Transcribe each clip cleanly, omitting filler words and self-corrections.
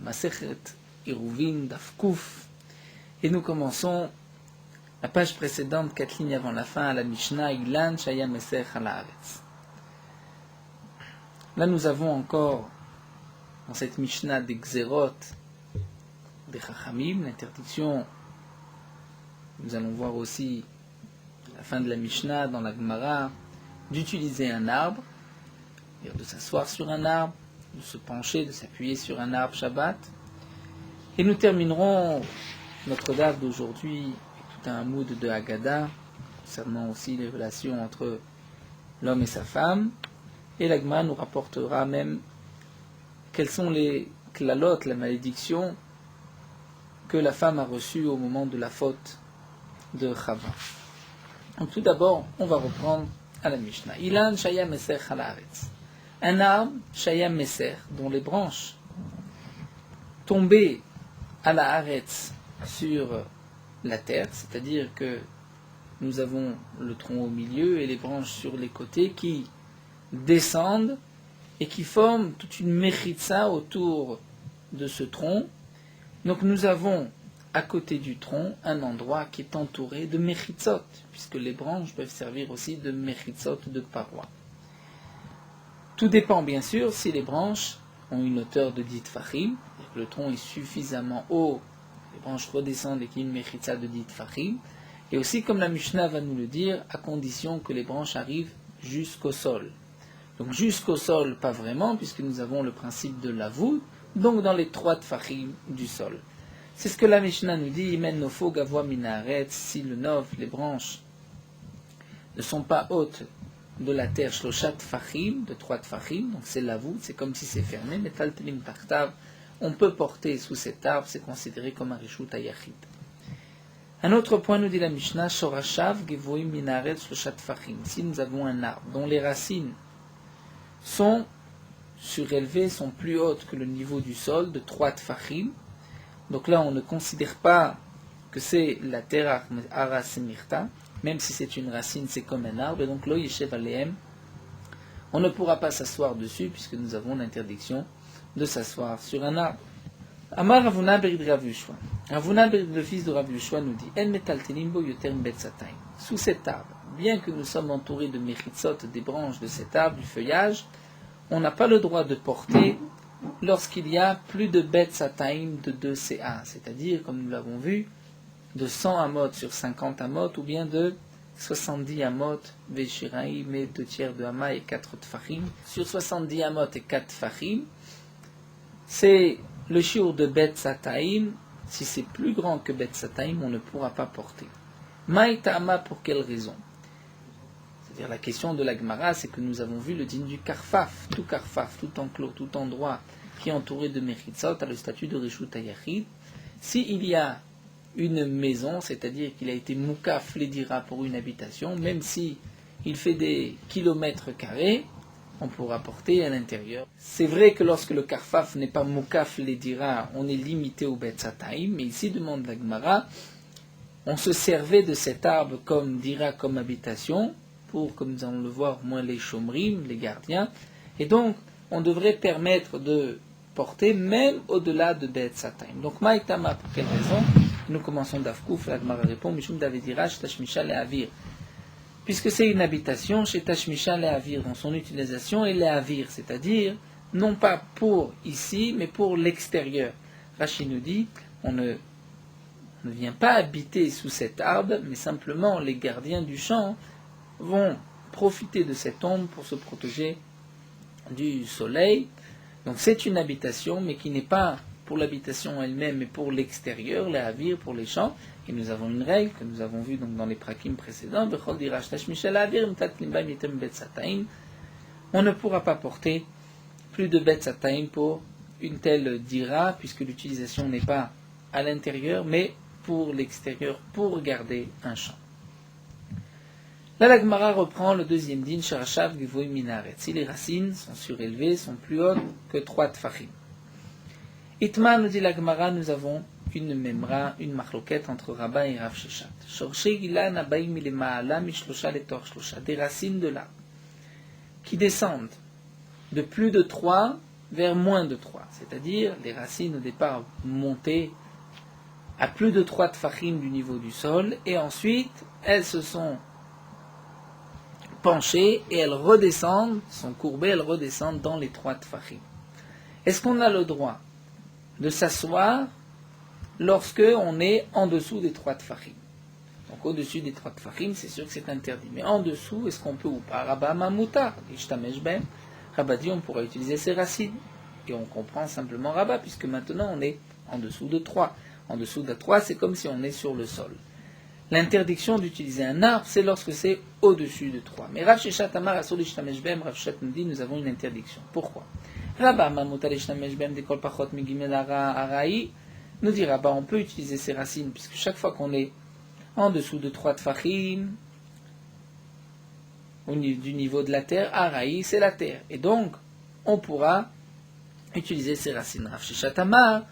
Masechet Iruvin Daf Kuf. Et nous commençons la page précédente, 4 lignes avant la fin, à la Mishnah, Ilan Shaya Meser Halaretz. Là, nous avons encore, dans cette Mishnah, des Xerot, des Chachamim, l'interdiction. Nous allons voir aussi, à la fin de la Mishnah, dans la Gemara, d'utiliser un arbre, c'est-à-dire de s'asseoir sur un arbre, de se pencher, de s'appuyer sur un arbre Shabbat. Et nous terminerons notre daf d'aujourd'hui avec tout un mood de Haggadah, concernant aussi les relations entre l'homme et sa femme. Et l'Agma nous rapportera même quelles sont les klalot, la malédiction que la femme a reçue au moment de la faute de Chava. Donc tout d'abord, on va reprendre à la Mishnah. Ilan Shaya Meser Halaretz. Un arbre, Shaya Meser, dont les branches tombaient à la Haaretz sur la terre, c'est-à-dire que nous avons le tronc au milieu et les branches sur les côtés qui descendent et qui forment toute une mechitza autour de ce tronc. Donc nous avons à côté du tronc un endroit qui est entouré de mechitzot, puisque les branches peuvent servir aussi de mechitzot, de parois. Tout dépend bien sûr si les branches ont une hauteur de 10 tfachim, que le tronc est suffisamment haut, les branches redescendent et qu'il y ait une mechitza de 10 tfachim, et aussi comme la Mishnah va nous le dire, à condition que les branches arrivent jusqu'au sol. Donc jusqu'au sol, pas vraiment, puisque nous avons le principe de la voûte, donc dans les 3 tfachim du sol. C'est ce que la Mishnah nous dit, Imen nofo gavoa minaret, si le nof, les branches, ne sont pas hautes de la terre, shloshat tfachim, de 3 tfachim, donc c'est la voûte, c'est comme si c'est fermé, mais taltelim tartav, on peut porter sous cet arbre, c'est considéré comme un rishut ayachid. Un autre point nous dit la Mishnah, shorashav gevoim minaret shloshat tfachim, si nous avons un arbre dont les racines sont surélevées, sont plus hautes que le niveau du sol, de 3 tfachim, donc là on ne considère pas que c'est la terre arasemirta, même si c'est une racine, c'est comme un arbre, et donc lo yeshev alehem, on ne pourra pas s'asseoir dessus, puisque nous avons l'interdiction de s'asseoir sur un arbre. Amar Ravuna berid Rav Yoshua. Ravuna berid, le fils de Rav Yoshua, nous dit En metaltelim bo yoter betzatayim. Sous cet arbre, bien que nous sommes entourés de mechitzot, des branches de cet arbre, du feuillage, on n'a pas le droit de porter lorsqu'il y a plus de betzatayim de 2 CA, c'est-à-dire, comme nous l'avons vu, de 100 amot sur 50 amot, ou bien de 70 amot, veshiraï, mais 2 tiers de hama et 4 tfachim. Sur 70 amot et 4 tfachim, c'est le shiur de betzatayim. Si c'est plus grand que betzatayim, on ne pourra pas porter. Maïtama, pour quelle raison? C'est-à-dire la question de la Gemara, c'est que nous avons vu le din du karfaf, tout enclos, tout endroit qui est entouré de mechitzot, a le statut de rishut hayachid. S'il y a une maison, c'est-à-dire qu'il a été moukaf ledira pour une habitation, même si il fait des kilomètres carrés, on pourra porter à l'intérieur. C'est vrai que lorsque le karfaf n'est pas moukaf ledira, on est limité au betzatayim, mais ici demande la Gemara, on se servait de cet arbre comme dira, comme habitation, pour, comme nous allons le voir, au moins les shomrim, les gardiens, et donc on devrait permettre de porter même au-delà de betzatayim. Donc maïtama, pour quelle raison? Nous commençons d'Afkouf, la Gemara répond, Mishum Davidira, Shetashmisha Lehavir. Puisque c'est une habitation, Shetashmisha Lehavir, dans son utilisation, et Lehavir, c'est-à-dire, non pas pour ici, mais pour l'extérieur. Rashi nous dit, on ne vient pas habiter sous cet arbre, mais simplement les gardiens du champ vont profiter de cette ombre pour se protéger du soleil. Donc c'est une habitation, mais qui n'est pas pour l'habitation elle-même, mais pour l'extérieur, les havir, pour les champs. Et nous avons une règle que nous avons vue donc dans les prakim précédents. On ne pourra pas porter plus de betzatayim pour une telle dira, puisque l'utilisation n'est pas à l'intérieur, mais pour l'extérieur, pour garder un champ. Là, la Gemara reprend le deuxième din, Sharashav Givoy Minaret. Si les racines sont surélevées, sont plus hautes que 3 tfachim. Itma, nous dit la Gemara, nous avons une memra, une marloquette entre Rabba et Rav Sheshat. Shorshei Gilan Abaim Milemaala Mishlosha Letor Shlosha. Des racines de l'arbre qui descendent de plus de 3 vers moins de 3. C'est-à-dire, les racines au départ montaient à plus de 3 tfachim du niveau du sol, et ensuite, elles se sont penchées et elles redescendent, sont courbées, elles redescendent dans les 3 tfachim. Est-ce qu'on a le droit de s'asseoir lorsque on est en dessous des 3 tfachim? Donc au-dessus des 3 tfachim, c'est sûr que c'est interdit. Mais en dessous, est-ce qu'on peut ou pas? Rabba Mamuta, Ishtamesh Ben. Rabba dit on pourrait utiliser ses racines. Et on comprend simplement Rabba, puisque maintenant on est en dessous de 3. En dessous de 3, c'est comme si on est sur le sol. L'interdiction d'utiliser un arbre, c'est lorsque c'est au-dessus de 3. Mais Rav Sheshat Amar Asur Ishtamesh Ben, Rav Sheshat nous dit nous avons une interdiction. Pourquoi? Rabba Mamuta Ishtamesh Ben Dekol Pachot Migimel Ara'i nous dit Rabba, on peut utiliser ses racines, puisque chaque fois qu'on est en dessous de 3 tfachim, du niveau de la terre, Araï, c'est la terre. Et donc, on pourra utiliser ses racines. Rav Sheshat Amar,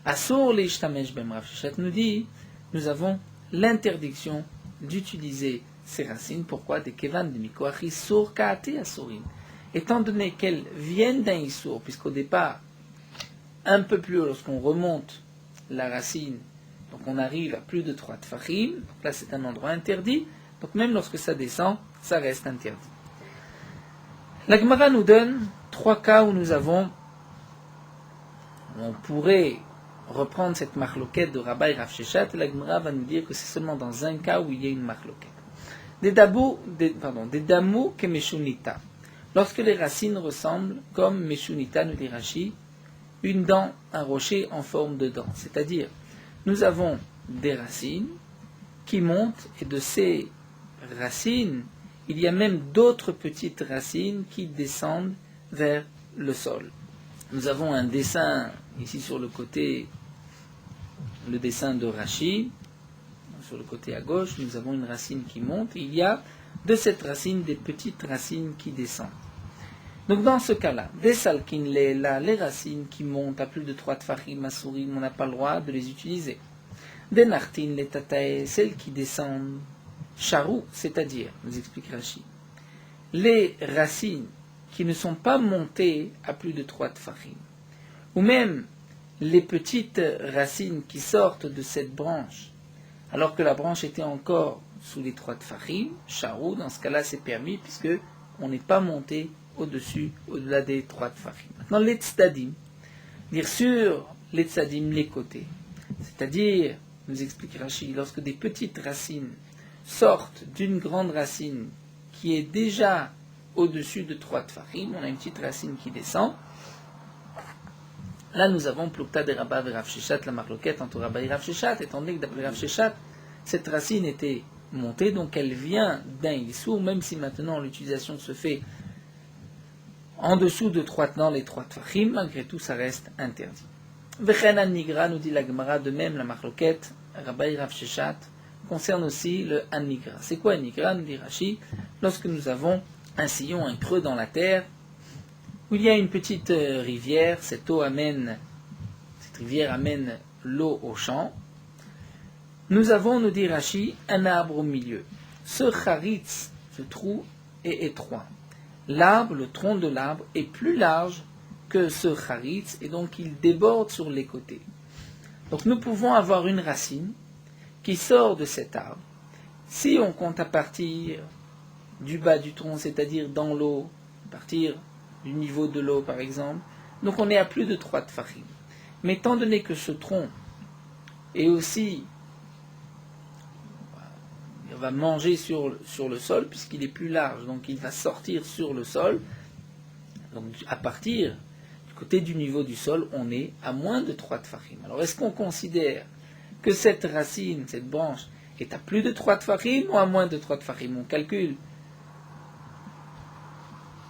Asur Leishtamesh Ben, Rav Sheshat nous dit, nous avons l'interdiction d'utiliser ces racines. Pourquoi? Des kevan de mikoach isur kaate asurin. Étant donné qu'elles viennent d'un isur, puisqu'au départ, un peu plus haut, lorsqu'on remonte la racine, donc on arrive à plus de 3 tfachim, donc là c'est un endroit interdit, donc même lorsque ça descend, ça reste interdit. La Gemara nous donne 3 cas où on pourrait reprendre cette marloquette de Rabba et Rav Sheshat, et la Gemara va nous dire que c'est seulement dans un cas où il y a une marloquette. Des damu ke meshunita. Lorsque les racines ressemblent, comme meshunita nous dit Rashi, une dent, un rocher en forme de dent. C'est-à-dire, nous avons des racines qui montent, et de ces racines, il y a même d'autres petites racines qui descendent vers le sol. Nous avons un dessin, ici sur le côté, le dessin de Rashi, sur le côté à gauche, nous avons une racine qui monte, et il y a de cette racine des petites racines qui descendent. Donc dans ce cas-là, des salkin les racines qui montent à plus de 3 tfachim asurim, on n'a pas le droit de les utiliser. Des nartin les tatae, celles qui descendent charou, c'est-à-dire, nous explique Rashi, les racines qui ne sont pas montées à plus de 3 tfachim, ou même les petites racines qui sortent de cette branche, alors que la branche était encore sous les 3 tfachim, charou, dans ce cas-là c'est permis, puisque on n'est pas monté au-delà des 3 tfachim. Maintenant, les tzadim, dire sur les tzadim, les côtés. C'est-à-dire, nous explique Rashi, lorsque des petites racines sortent d'une grande racine qui est déjà au-dessus de 3 tfachim, on a une petite racine qui descend. Là, nous avons Plukta de Rabba et Rav Sheshat, la marloquette entre Rabba et Rav Sheshat, étant donné que d'après Rav Sheshat, cette racine était montée, donc elle vient d'un issour, même si maintenant l'utilisation se fait en dessous de 3 dans les 3 tfachim, malgré tout, ça reste interdit. Vechen an-nigra, nous dit la Gemara, de même la marloquette, Rabba et Rav Sheshat, concerne aussi le an-nigra. C'est quoi an-nigra, nous dit Rashi? Lorsque nous avons un sillon, un creux dans la terre, où il y a une petite rivière, cette rivière amène l'eau au champ. Nous avons, nous dit Rashi, un arbre au milieu. Ce charitz, ce trou, est étroit. L'arbre, le tronc de l'arbre, est plus large que ce charitz, et donc il déborde sur les côtés. Donc nous pouvons avoir une racine qui sort de cet arbre. Si on compte à partir du bas du tronc, c'est-à-dire dans l'eau, à partir du niveau de l'eau par exemple, donc on est à plus de 3 tfachim. Mais étant donné que ce tronc est aussi, il va manger sur le sol, puisqu'il est plus large, donc il va sortir sur le sol, donc à partir du côté du niveau du sol, on est à moins de 3 tfachim. Alors est-ce qu'on considère que cette racine, cette branche, est à plus de 3 tfachim ou à moins de 3 tfachim? On calcule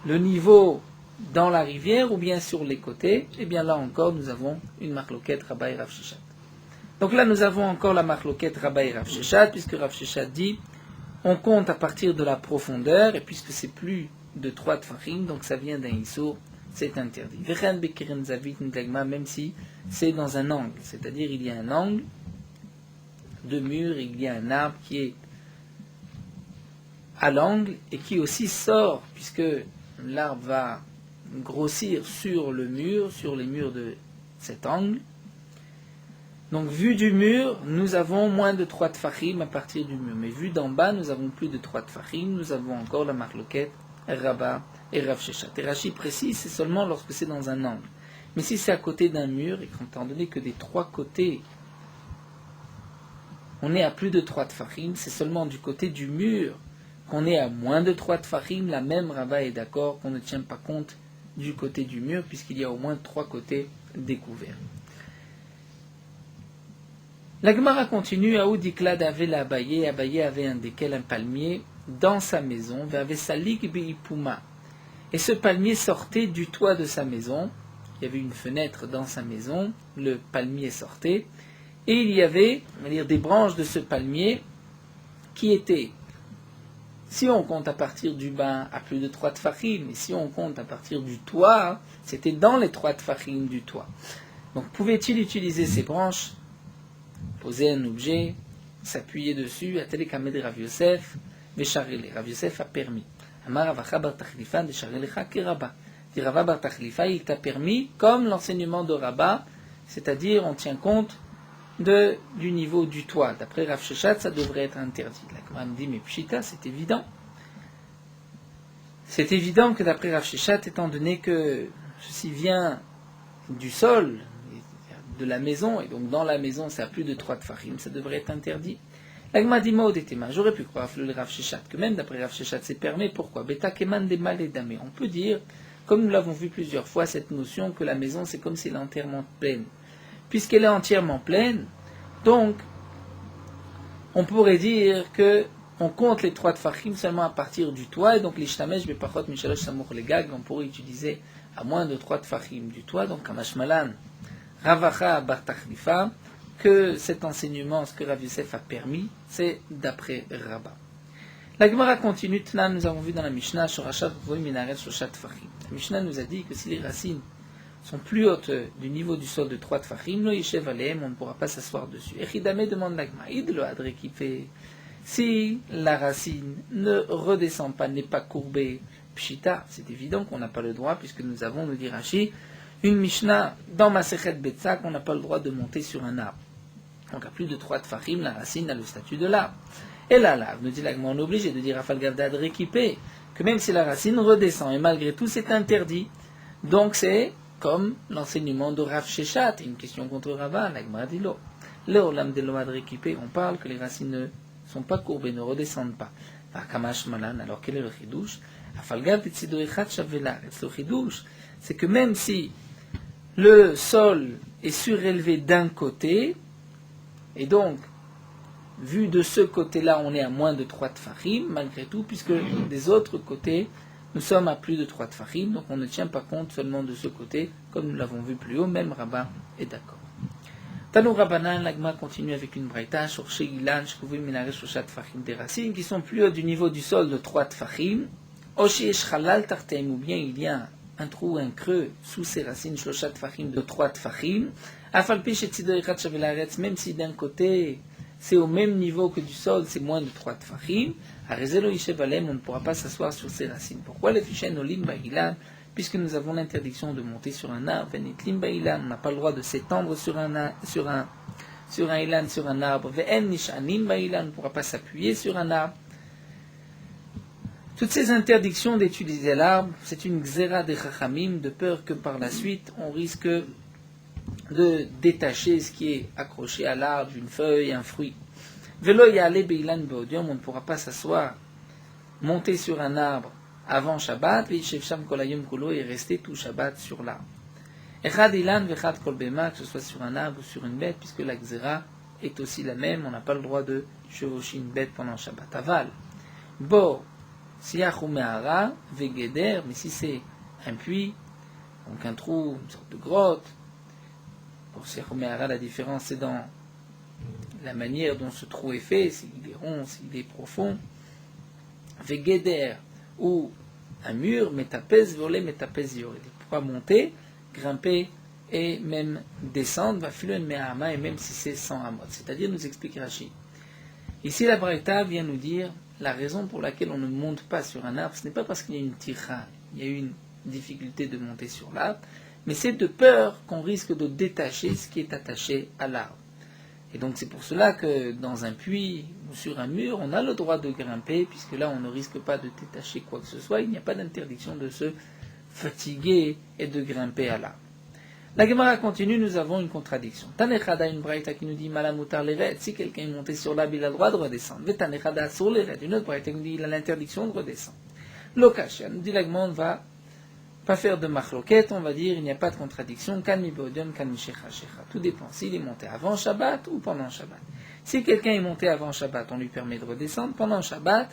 le niveau dans la rivière ou bien sur les côtés. Et bien là encore, nous avons une marloquette Rabba et Rav Sheshat. Donc là, nous avons encore la marloquette Rabba et Rav Sheshat, puisque Rav Sheshat dit, on compte à partir de la profondeur, et puisque c'est plus de 3 tfachim, donc ça vient d'un issour, c'est interdit. Vechen bekiren zavit ndagma, même si c'est dans un angle, c'est-à-dire il y a un angle de mur, il y a un arbre qui est à l'angle et qui aussi sort, puisque l'arbre va grossir sur le mur, sur les murs de cet angle. Donc vu du mur, nous avons moins de 3 tfachim à partir du mur. Mais vu d'en bas, nous avons plus de 3 tfachim. Nous avons encore la marloquette, Rabba et Rav Sheshat. Et Rashi précise, c'est seulement lorsque c'est dans un angle. Mais si c'est à côté d'un mur, et étant donné que des 3 côtés, on est à plus de 3 tfachim, c'est seulement du côté du mur qu'on est à moins de 3 tfachim. La même Rabba est d'accord qu'on ne tient pas compte du côté du mur, puisqu'il y a au moins 3 côtés découverts. La Gemara continue, Aoudikla d'Avel Abaye, Abaye avait un palmier dans sa maison, avait salik beipuma. Et ce palmier sortait du toit de sa maison, il y avait une fenêtre dans sa maison, le palmier sortait, et il y avait, on va dire, des branches de ce palmier qui étaient, si on compte à partir du bas, à plus de 3 tfachim, et si on compte à partir du toit, c'était dans les 3 tfachim du toit. Donc pouvait-il utiliser ces branches, poser un objet, s'appuyer dessus, atteler Kamed Rav Yosef, Vesharele. Rav Yosef a permis. Amar Ravacha bar Tachlifa, Vesharelecha Keraba. Dit Rava bar Tachlifa, il t'a permis, comme l'enseignement de Rabba, c'est-à-dire on tient compte du niveau du toit. D'après Rav Sheshat, ça devrait être interdit. La Gemara me dit, mais Pshita, c'est évident. C'est évident que d'après Rav Sheshat, étant donné que ceci vient du sol, de la maison, et donc dans la maison c'est à plus de 3 tfachim, ça devrait être interdit. L'agma dit Maud et Tema, j'aurais pu croire le Rav Sheshat, que même d'après Rav Sheshat c'est permis, pourquoi Beta keman de mal et damé. On peut dire, comme nous l'avons vu plusieurs fois, cette notion que la maison c'est comme si elle est entièrement pleine. Puisqu'elle est entièrement pleine, donc on pourrait dire que on compte les 3 tfachim seulement à partir du toit, et donc l'ishtamesh bepachot mishalosh samour legag, on pourrait utiliser à moins de 3 tfachim du toit, donc kamashmalan. Ravacha bar Tachlifa, que cet enseignement, ce que Rav Yosef a permis, c'est d'après Rabba. La Gemara continue, Tna, nous avons vu dans la Mishnah, Shorashat Voy Minaret Shoshat Tfachim. La Mishnah nous a dit que si les racines sont plus hautes du niveau du sol de 3 Tfachim, lo yeshev aleem, on ne pourra pas s'asseoir dessus. Echidame demande la Gemara, id lo adre qui fait, si la racine ne redescend pas, n'est pas courbée, Pshita, c'est évident qu'on n'a pas le droit, puisque nous avons, nous dit Rashi, une Mishnah dans Masechet Betzak, on n'a pas le droit de monter sur un arbre. Donc à plus de 3 tfachim, la racine a le statut de l'arbre. Et là, nous dit l'agma, on est obligé de dire à Falgavdad réquipé, que même si la racine redescend, et malgré tout c'est interdit. Donc c'est comme l'enseignement de Rav Sheshat, une question contre Rava, l'agma dit l'eau. L'olam de l'oad réquipé, on parle que les racines ne sont pas courbées, ne redescendent pas. Kamash malan, alors quel est le chidouche? À Falgav Tzidorechat Shavela, le chidouche, c'est que même si le sol est surélevé d'un côté, et donc, vu de ce côté-là, on est à moins de 3 tfachim, malgré tout, puisque des autres côtés, nous sommes à plus de 3 tfachim, donc on ne tient pas compte seulement de ce côté, comme nous l'avons vu plus haut, même Rabbah est d'accord. Tanou Rabbanan, l'agma continue avec une braïta, sur Sheilan, Shkuvim, Minaresh, Shoshat Tfachim, des racines qui sont plus hautes du niveau du sol de 3 tfachim, Oshi Eshchalal Tartem, ou bien il y a un trou, un creux sous ces racines, Shloshat Tfachim, de 3 tfachim, Afalpi Shetzido Echat Shavelaretz, même si d'un côté c'est au même niveau que du sol, c'est moins de 3 tfachim, Arezelo Yishevalem, on ne pourra pas s'asseoir sur ces racines. Pourquoi les fichen Olim Ba'ilan? Puisque nous avons l'interdiction de monter sur un arbre, Venitlim Ba'ilan, on n'a pas le droit de s'étendre sur un ilan, sur un arbre, Ve'en Nishanim Ba'ilan, on ne pourra pas s'appuyer sur un arbre. Toutes ces interdictions d'utiliser l'arbre, c'est une xéra des chachamim, de peur que par la suite, on risque de détacher ce qui est accroché à l'arbre, une feuille, un fruit. Velo yale beilan beodium, on ne pourra pas s'asseoir, monter sur un arbre avant Shabbat, veishev sham kolayom kolo, et rester tout Shabbat sur l'arbre. Echad ilan vechad kol bema, que ce soit sur un arbre ou sur une bête, puisque la xéra est aussi la même, on n'a pas le droit de chevaucher une bête pendant Shabbat. Aval. Bo, Siach ou Mehara, Vegeder, mais si c'est un puits, donc un trou, une sorte de grotte, pour Siach ou Mehara, la différence c'est dans la manière dont ce trou est fait, s'il est rond, s'il est profond. Vegeder, ou un mur, Metapez, volé, Metapez, Yor. Il pourra monter, grimper et même descendre, va filer une Mehama, et même si c'est sans amot. C'est-à-dire, nous explique Rashi. Ici, la Braïta vient nous dire la raison pour laquelle on ne monte pas sur un arbre, ce n'est pas parce qu'il y a une tira, il y a une difficulté de monter sur l'arbre, mais c'est de peur qu'on risque de détacher ce qui est attaché à l'arbre. Et donc c'est pour cela que dans un puits ou sur un mur, on a le droit de grimper, puisque là on ne risque pas de détacher quoi que ce soit, il n'y a pas d'interdiction de se fatiguer et de grimper à l'arbre. La Gemara continue, nous avons une contradiction. Tanechada, une braïta qui nous dit Malamutar l'eret, si quelqu'un est monté sur l'arbre, il a le droit de redescendre. Vetanechada sur l'eret, une autre braïta qui nous dit il a l'interdiction de redescendre. Lokasha, nous dit la Gemara, on ne va pas faire de machloket, on va dire il n'y a pas de contradiction. Kan mi beodion, kan mi shecha shecha. Tout dépend s'il est monté avant Shabbat ou pendant Shabbat. Si quelqu'un est monté avant Shabbat, on lui permet de redescendre. Pendant Shabbat,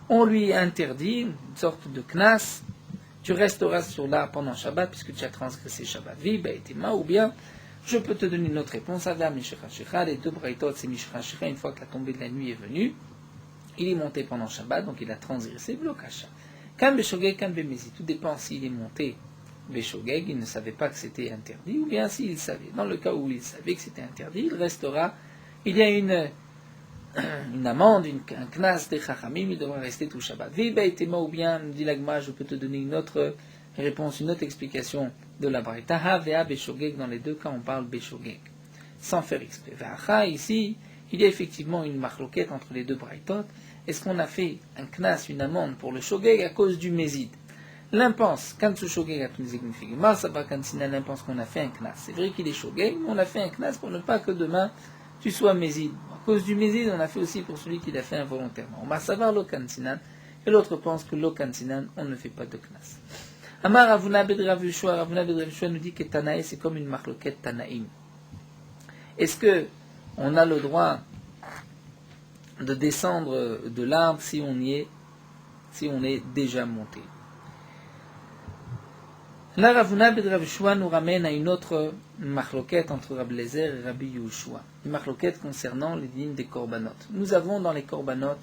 on lui interdit une sorte de knas. Tu resteras sur l'arbre pendant Shabbat puisque tu as transgressé Shabbat. Ou bien, je peux te donner une autre réponse. Les deux braïtot, c'est Mishra Shecha. Une fois que la tombée de la nuit est venue, il est monté pendant Shabbat, donc il a transgressé Blokasha. Kan Beshogeg, kan Bemezi. Tout dépend s'il est monté Beshogeg, il ne savait pas que c'était interdit, ou bien s'il savait. Dans le cas où il savait que c'était interdit, il restera. Il y a une amende, un knas des chachamim, il devra rester tout Shabbat. Ou bien, dit l'agma, je peux te donner une autre réponse, une autre explication de la braïta. Ha vea beshogeg, dans les deux cas, on parle beshogeg, sans faire exprès. Ve'acha, ici, il y a effectivement une machloquette entre les deux braïtot. Est-ce qu'on a fait un knas, une amende pour le shogeg à cause du mésid? L'un pense, quand ce shogeg a tout signifié, Marsaba Kansina, l'un pense qu'on a fait un knas. C'est vrai qu'il est shogeg, mais on a fait un knas pour ne pas que demain tu sois mésid. À cause du mésid, on a fait aussi pour celui qui l'a fait involontairement. On va savoir l'okansinan, et l'autre pense que l'okansinan, on ne fait pas de knas. Amar Ravuna Bedravishua nous dit que Tanaï, c'est comme une marloquette Tanaïm. Est-ce que on a le droit de descendre de l'arbre si on est déjà monté? Là, Ravuna Bedravishua nous ramène à une autre machloquette entre Rabbi Lezer et Rabbi Yehoshua. Une machloquette concernant les dîmes des korbanot. Nous avons dans les korbanot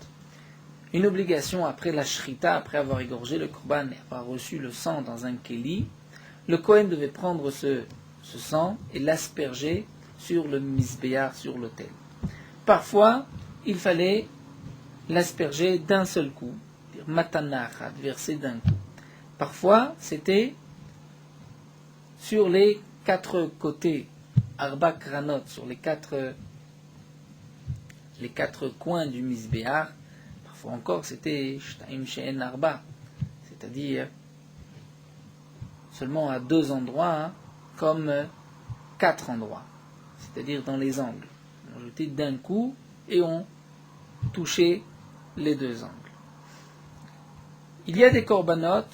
une obligation après la shrita, après avoir égorgé le korban et avoir reçu le sang dans un keli. Le Kohen devait prendre ce sang et l'asperger sur le misbéar, sur l'autel. Parfois, il fallait l'asperger d'un seul coup, dire matana achat, verser d'un coup. Parfois, c'était sur les 4 côtés, arba kranot, sur les quatre coins du misbéar. Parfois encore, c'était shtaim she'en arba, c'est-à-dire seulement à 2 endroits, comme 4 endroits, c'est-à-dire dans les angles. On jetait d'un coup et on touchait les 2 angles. Il y a des korbanot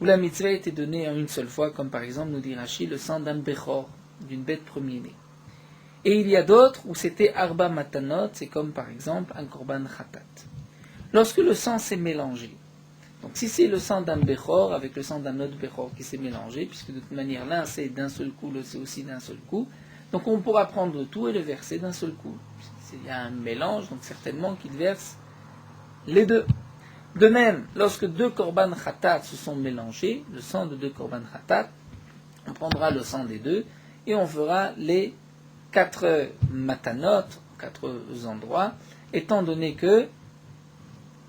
où la mitzvah était donnée en une seule fois, comme par exemple, nous dit Rashi, le sang d'un bechor, d'une bête premier-née. Et il y a d'autres où c'était arba matanot, c'est comme par exemple un korban khatat. Lorsque le sang s'est mélangé, donc si c'est le sang d'un bechor avec le sang d'un autre bechor qui s'est mélangé, puisque de toute manière l'un c'est d'un seul coup, l'autre c'est aussi d'un seul coup, donc on pourra prendre tout et le verser d'un seul coup. Il y a un mélange, donc certainement qu'il verse les deux. De même, lorsque 2 korban khatat se sont mélangés, le sang de 2 korban khatat, on prendra le sang des deux et on fera les 4 matanot, 4 endroits, étant donné que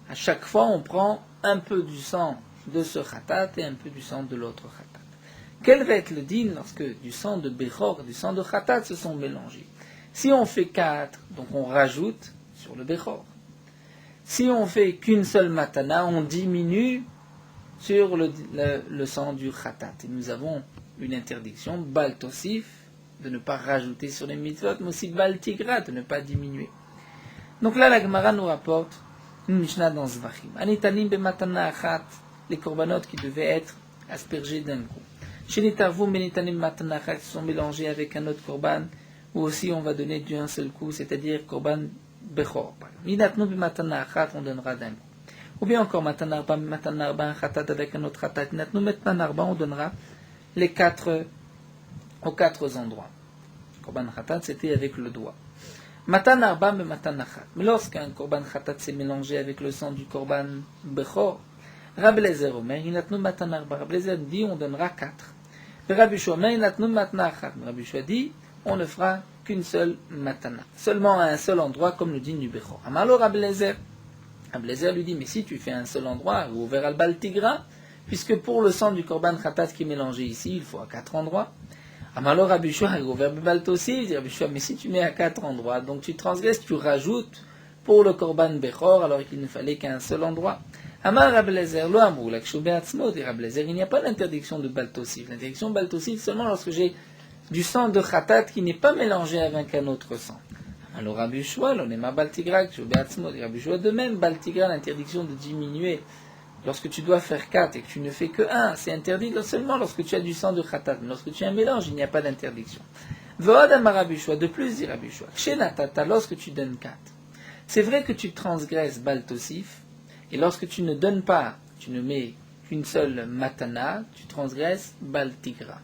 à chaque fois on prend un peu du sang de ce khatat et un peu du sang de l'autre khatat. Quel va être le din lorsque du sang de bechor et du sang de khatat se sont mélangés? Si on fait 4, donc on rajoute sur le bechor. Si on fait qu'une seule matana, on diminue sur le sang du khatat. Et nous avons une interdiction, bal tosif, de ne pas rajouter sur les mitzvot, mais aussi bal tigra, de ne pas diminuer. Donc là, la Gemara nous rapporte une Mishnah dans Zvachim. Anitanim be matana achat, les korbanot qui devaient être aspergés d'un coup. Chez les tarvum benitanim matana achat qui sont mélangés avec un autre korban, ou aussi on va donner d'un seul coup, c'est-à-dire korban bechor. Minatnu be matana achat, on donnera d'un coup. Ou bien encore matana arba, un khatat avec un autre khatat. Minatnu matana arba, on donnera les 4 aux 4 endroits. Korban khatat, c'était avec le doigt. Matan arba me matan achat. Mais lorsqu'un korban khatat s'est mélangé avec le sang du korban bechor, Rabbi Lezer Omer, inatnu matan arba. Rabbi Lezer dit, on donnera 4. Rabbi Yehoshua Omer, inatnu matan achat. Rabbi Yehoshua dit, on ne fera qu'une seule matana. Seulement à un seul endroit, comme le dit du bechor. Amalo Rabbi Lezer. Rabbi Lezer lui dit, mais si tu fais un seul endroit, ou vers al-bal tigra, puisque pour le sang du korban khatat qui est mélangé ici, il faut à 4 endroits. Amalo Rabbi Shua, au verbe baltosif, dit Rabbi Shua, mais si tu mets à 4 endroits, donc tu transgresses, tu rajoutes pour le korban bechor, alors qu'il ne fallait qu'un seul endroit. Amar Rabbi Lezer, lo amrou, l'akshu be'atzmo, dit Rabbi Lezer, il n'y a pas d'interdiction de baltosif. L'interdiction baltosif seulement lorsque j'ai du sang de khatat qui n'est pas mélangé avec un autre sang. Alors Rabbi Shua, l'onema baltigra, l'akshu be'atzmo, dit Rabbi Shua, de même, baltigra, l'interdiction de diminuer. Lorsque tu dois faire 4 et que tu ne fais que 1, c'est interdit seulement lorsque tu as du sang de khatat. Mais lorsque tu as un mélange, il n'y a pas d'interdiction. De plus, dit Rabbi Shua, Kshenatata, lorsque tu donnes 4, c'est vrai que tu transgresses baltosif, et lorsque tu ne donnes pas, tu ne mets qu'une seule matana, tu transgresses baltigra.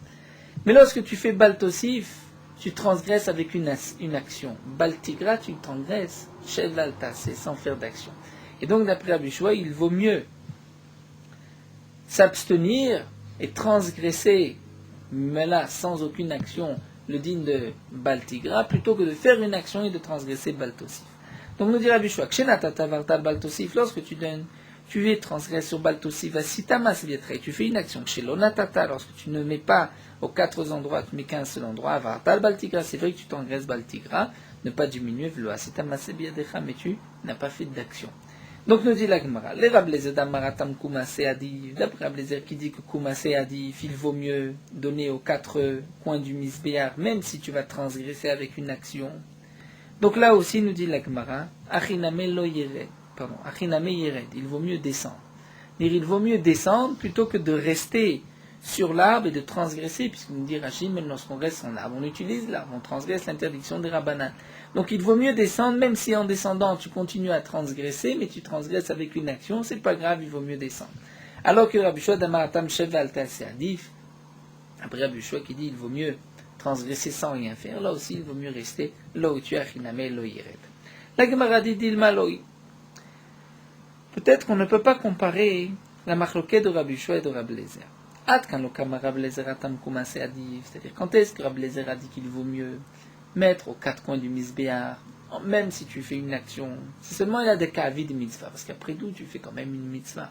Mais lorsque tu fais baltosif, tu transgresses avec une action. Baltigra, tu transgresses shevalta, c'est sans faire d'action. Et donc, d'après Rabbi Shua, il vaut mieux s'abstenir et transgresser, mais là, sans aucune action, le digne de baltigra, plutôt que de faire une action et de transgresser baltosif. Donc nous dit Rabbi Shua, Kshenatata vartal baltosif, lorsque tu donnes, tu es transgressé sur baltosif, asitamas vietre, tu fais une action. Kshelonatata, lorsque tu ne mets pas aux 4 endroits, tu mets qu'un seul endroit, vartal baltigra, c'est vrai que tu transgresses baltigra, ne pas diminuer, velo asitamas vietre, mais tu n'as pas fait d'action. Donc nous dit la Gemara, les Rablezer d'Amaratam Koumasé Adif, d'après Rablezer qui dit que Koumasé Adif, il vaut mieux donner aux 4 coins du misbéar, même si tu vas transgresser avec une action. Donc là aussi nous dit la Gemara, Achiname Yered, il vaut mieux descendre. Il vaut mieux descendre plutôt que de rester sur l'arbre et de transgresser, puisque nous dit Rachid, même lorsqu'on reste en arbre, on utilise l'arbre, on transgresse l'interdiction des Rabbanan. Donc il vaut mieux descendre, même si en descendant tu continues à transgresser, mais tu transgresses avec une action, c'est pas grave, il vaut mieux descendre. Alors que Rabbi Shua d'Amaratam Sheval Adif, après Rabbi Shua qui dit il vaut mieux transgresser sans rien faire, là aussi il vaut mieux rester là où tu as Chiname lo Yered. La Gemara dit Dilma Loi. Peut-être qu'on ne peut pas comparer la marloquette de Rabbi Shua et de Rabbi Lezer. C'est-à-dire, quand est-ce que Rabbi Lezer a dit qu'il vaut mieux mettre aux 4 coins du misbéar, même si tu fais une action, c'est seulement il y a des cas de mitzvah, parce qu'après tout, tu fais quand même une mitzvah.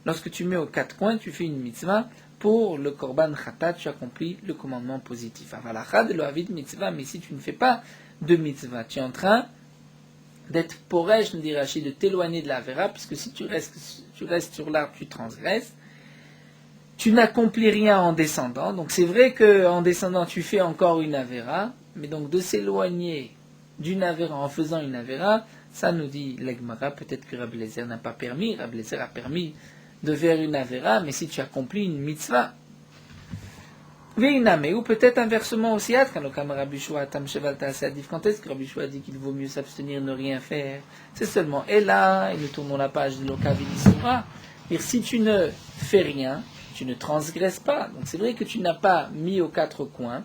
Lorsque tu mets aux 4 coins, tu fais une mitzvah, pour le korban khatat, tu accomplis le commandement positif. Avalachad le avid mitzvah, mais si tu ne fais pas de mitzvah, tu es en train d'être poresh, nous dit Rachid, de t'éloigner de la vera, puisque si tu restes sur l'arbre, tu transgresses. Tu n'accomplis rien en descendant, donc c'est vrai qu'en descendant tu fais encore une avéra, mais donc de s'éloigner d'une avéra en faisant une avéra, ça nous dit l'Egmara, peut-être que Rabbi Lezer n'a pas permis, Rabbi Lezer a permis de faire une avéra, mais si tu accomplis une mitzvah, ou peut-être inversement aussi, quand est-ce que Rabbi Shua dit qu'il vaut mieux s'abstenir, ne rien faire, c'est seulement, et là, et nous tournons la page de l'Okavilisura, si tu ne fais rien, tu ne transgresses pas. Donc c'est vrai que tu n'as pas mis aux 4 coins.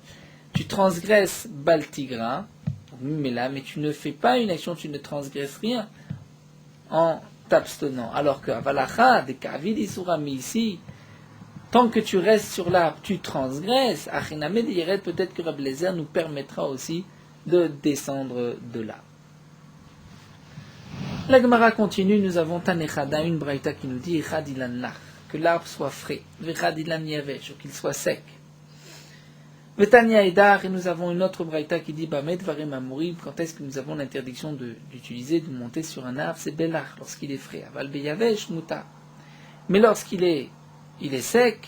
Tu transgresses baltigra, mais tu ne fais pas une action, tu ne transgresses rien en t'abstenant. Alors que avalacha, des kavidisura, mais ici, tant que tu restes sur l'arbre, tu transgresses. Achiname de Yered, peut-être que Rabbi Lezer nous permettra aussi de descendre de là. La Gemara continue, nous avons Tanechada, une braïta qui nous dit Echadilan lach, que l'arbre soit frais, Vechadilan yavesh, ou qu'il soit sec. Vetania Edar, et nous avons une autre braïta qui dit Bamed varem amourim, quand est-ce que nous avons l'interdiction d'utiliser, de monter sur un arbre, c'est belach, lorsqu'il est frais. Aval beyavesh muta. Mais lorsqu'il est sec,